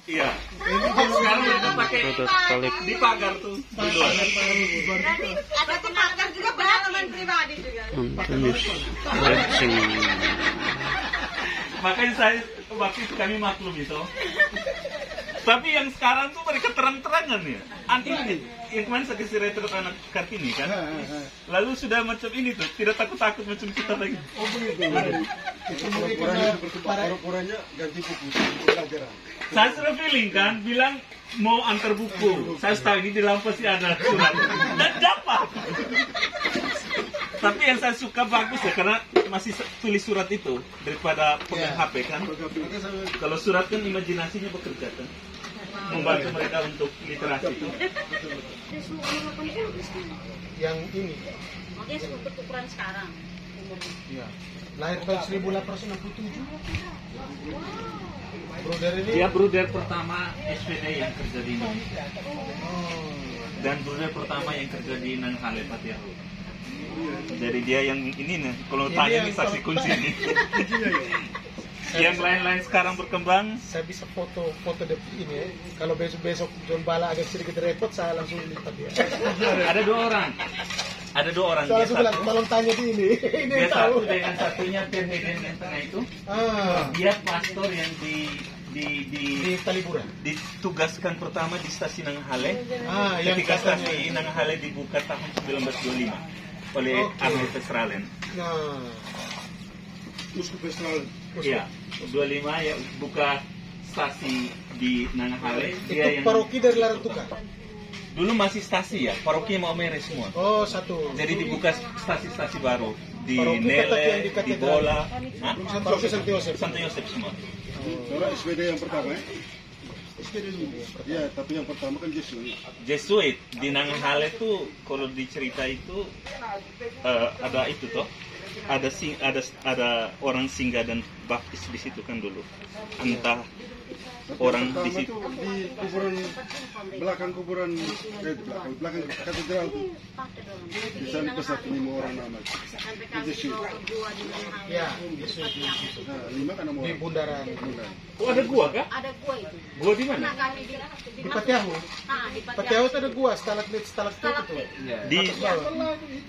Iya. Sekarang mereka pakai di pagar tuh. Di luar. Berarti ada pagar juga pengalaman pribadi juga. Makanya saya waktu itu kami maklum itu. Tapi yang sekarang tuh mereka terang-terangan ya. Anti yang kemarin saya kasih retro anak Kartini kan. Lalu sudah macam ini tuh, tidak takut-takut macam kita lagi. Oh begitu. Orang-orangnya ganti buku pelajaran. Saya sudah feeling kan, bilang mau antar buku. Saya tahu ini di dalam pasti ada surat. Dan dapat. Tapi yang saya suka bagus ya, karena masih tulis surat itu daripada pegang HP kan. Kalau surat kan imajinasinya bekerja kan. Membantu mereka untuk literasi itu. Yang ini. Dia untuk ukuran sekarang. Iya. Lahir tahun 1867. Bruder ini. Dia bruder pertama SPD yang kerja di Indonesia. Dan bruder pertama yang kerja di Nanghale Patiahu. Jadi dia yang ini nih, kalau tanya ini saksi kunci nih. Yang lain-lain sekarang berkembang. Saya bisa foto ini ya. Kalau besok John Bala agak sedikit repot, saya langsung lipat dia. Ada dua orang. Saya langsung bilang, tolong tanya di ini. Dia satu dengan satunya Terheden yang tengah itu. Dia pastor yang di Talipura. Ditugaskan pertama di stasiun Nanghale. Yang ketika stasiun Nanghale dibuka tahun 1925 oleh Arnold Vestralen. Uskup Vestralen. Iya, 25 ya buka stasi di Nanghale. Itu paroki dari Larang Tukar. Dulu masih stasi ya, paroki mau mere semua. Oh, satu. Jadi dibuka stasi-stasi baru di Paroki Nele, di Bola, Paroki Santo Yosef. Santo Yosef semua. Orang SPD yang pertama ya? Iya, tapi yang pertama kan Jesuit di Nanghale tuh kalau dicerita itu ada itu toh, ada orang singgah dan baptis di situ kan dulu. Entah orang di situ di kuburan belakang belakang katedral tuh bisa dipesat 5 orang nama. Ya, Nah, 5 kan nama di orang. bundaran. Oh, ada gua kah? Ada gua itu. Gua di mana? Nah, kami Di Patiahu. di Patiahu itu ada gua, stalagmit itu tuh. Di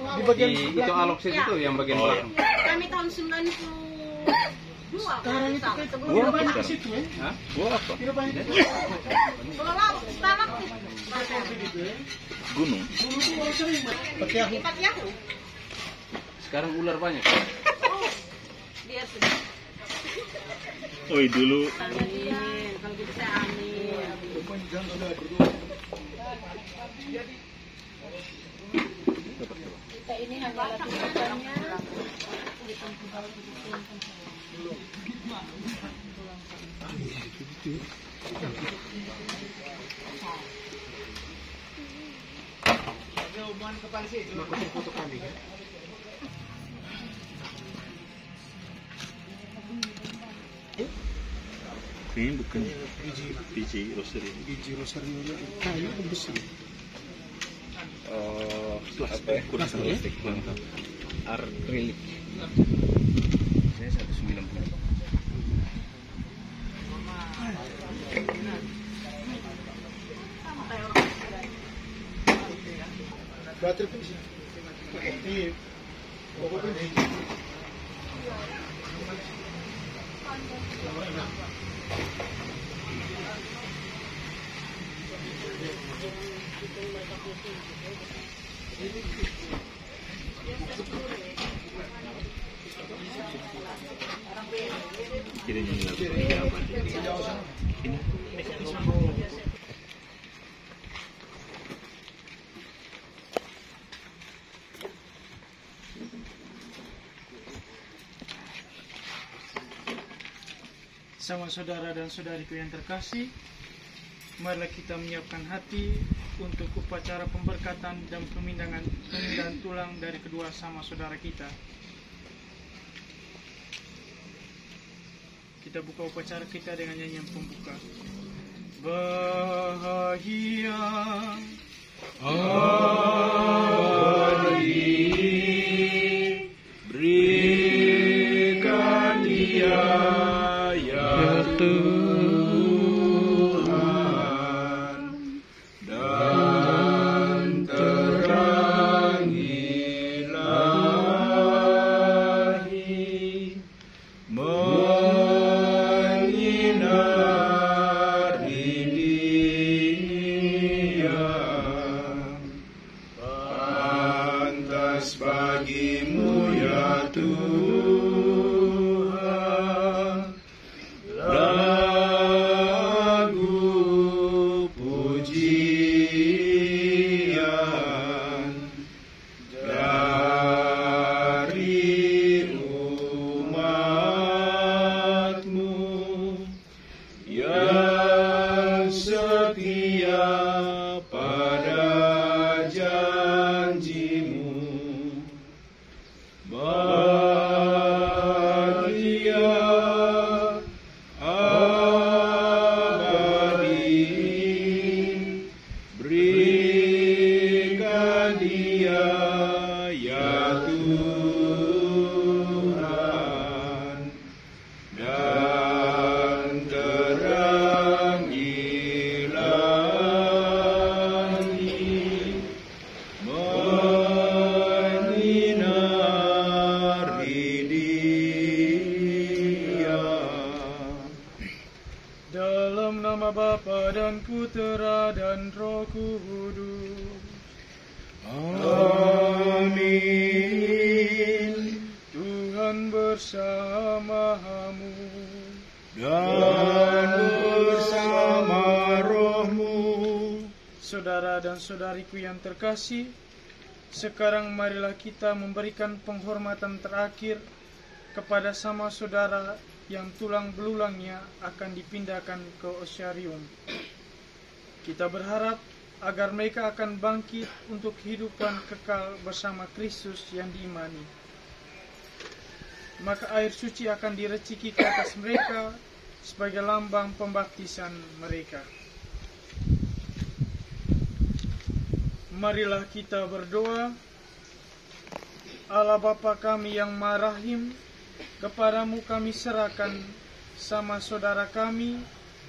Di bagian itu aloksis itu yang bagian belakang. Kami tahun 92. Sekarang itu kayak Gua apa banyak di sekarang? situ ya. Hah? Gua apa? Tidak banyak. Gunung. Patiahu. Patiahu. Sekarang ular banyak. Dia sudah. Oi dulu Amin. Kalau gitu saya amin. Kita ini hanya latihannya. Foto kami kan. ini bukan biji rosary. Biji rosario kayu besar. Apa ya? Kurang plastik. Akrilik. Saya 190. Baterai pun sih. Di pokoknya di Kirinya dilakukan ini. Sama saudara dan saudariku yang terkasih, marilah kita menyiapkan hati untuk upacara pemberkatan dan pemindahan tulang dari kedua sama saudara kita. Kita buka upacara kita dengan nyanyian pembuka. Bahagia abadi berikan Dia ya Tuhan. setia pada janjimu, bahagia abadi berikan Dia ya Tuhan, dan terangi langit menyinari Dia. Dalam nama Bapa dan Putera dan Roh Kudus. Amin. Tuhan bersamamu. Dan bersama rohmu. Saudara dan saudariku yang terkasih, sekarang marilah kita memberikan penghormatan terakhir kepada sama saudara yang tulang belulangnya akan dipindahkan ke Osiarium. Kita berharap agar mereka akan bangkit untuk kehidupan kekal bersama Kristus yang diimani. Maka air suci akan direciki ke atas mereka sebagai lambang pembaptisan mereka. Marilah kita berdoa. Allah Bapa kami yang Maha Rahim, kepadamu kami serahkan sama saudara kami,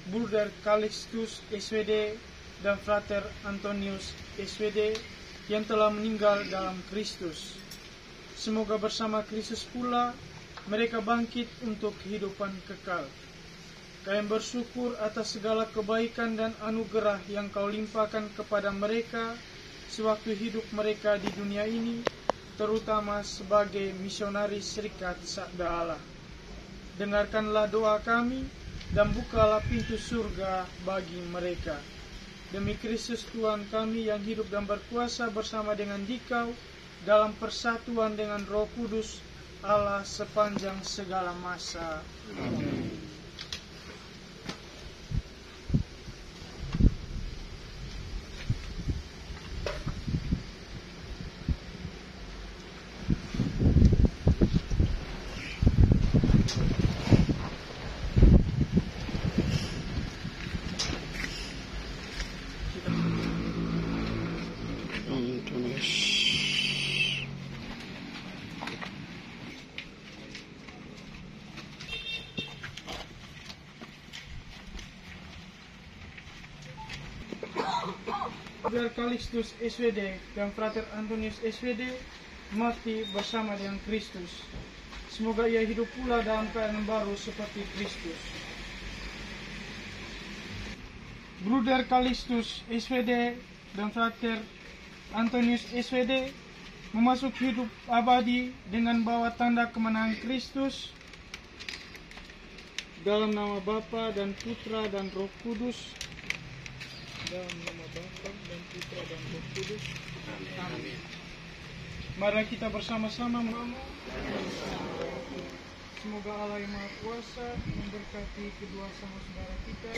Bruder Calixtus SWD dan Frater Antonius SWD yang telah meninggal dalam Kristus. Semoga bersama Kristus pula mereka bangkit untuk kehidupan kekal. Kami bersyukur atas segala kebaikan dan anugerah yang Kau limpahkan kepada mereka sewaktu hidup mereka di dunia ini, terutama sebagai misionaris Serikat Sabda Allah. Dengarkanlah doa kami dan bukalah pintu surga bagi mereka. Demi Kristus Tuhan kami yang hidup dan berkuasa bersama dengan Dikau dalam persatuan dengan Roh Kudus Allah sepanjang segala masa. Amin. Bruder Calixtus SWD dan Frater Antonius SWD mati bersama dengan Kristus. Semoga ia hidup pula dalam keadaan baru seperti Kristus. Bruder Calixtus SWD dan Frater Antonius SWD memasuki hidup abadi dengan bawa tanda kemenangan Kristus. Dalam nama Bapa dan Putra dan Roh Kudus. Dalam nama Bapa dan Putra dan Roh Kudus. Amin. Mari kita bersama-sama memohon. Semoga Allah yang Maha Kuasa memberkati kedua sama saudara kita,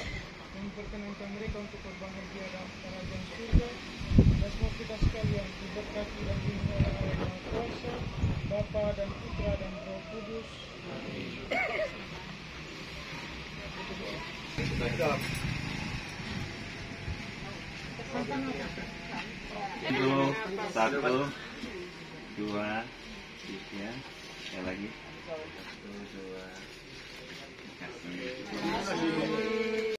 memperkenankan mereka untuk berbahagia dalam kerajaan surga, dan semua kita sekalian diberkati dan dilindungi oleh Allah yang Maha Kuasa, Bapa dan Putra dan Roh Kudus. Untuk 1, 2, 3, sekali lagi 1, 2, kasih.